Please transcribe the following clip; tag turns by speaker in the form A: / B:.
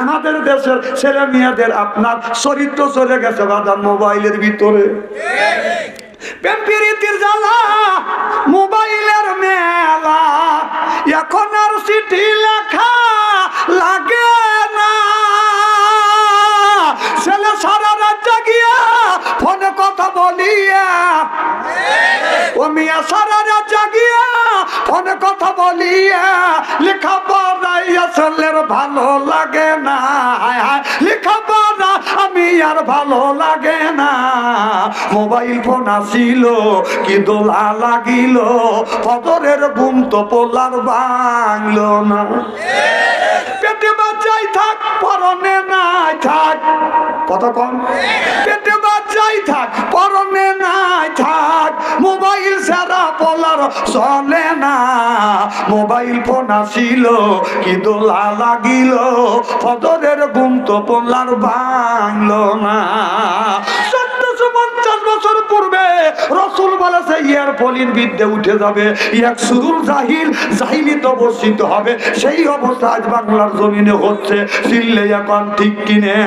A: আমাদের দেশের ছেলে মেয়েদের আপনার চরিত্র চলে গেছে বাজার মোবাইলের ভিতরে। প্রেম প্রীতির জ্বালা, মোবাইলের মেলা, এখন আর চিঠি লেখা লাগে না। ছেলে সারা রাত জাগিয়া ফোনে কথা বলিয়া, ও মিয়া সারা রাত জাগিয়া ফোনে কথা বলিয়া, লেখা পড়াই আসলের ভালো লাগে না। লেখা পড়া আমি আর ভালো লাগে না। মোবাইল ফোন আসিল কি দোলা লাগিল, ফজরের ঘুম তো পোলার ভাঙলো না। পেটে বাচ্চাই থাক পরনে নাই থাক, কথা কম, পেটে বাচ্চাই থাক পরনে নাই থাক, মোবাইল ছাড়া পোলার চলে না। মোবাইল ফোন আসিল কি দোলা লাগিল, ফজরের ঘুম তো পোলার ভাঙলো না। 1450 বছর পূর্বে রসুল বলেছে ইয়ার পলিন বিদ্যে উঠে যাবে, এক সুরুল জাহিল, জাহিলি তো বর্ষিত হবে। সেই অবস্থা আজ বাংলার জমিনে হচ্ছে। চিল্লে এখন ঠিক কিনে।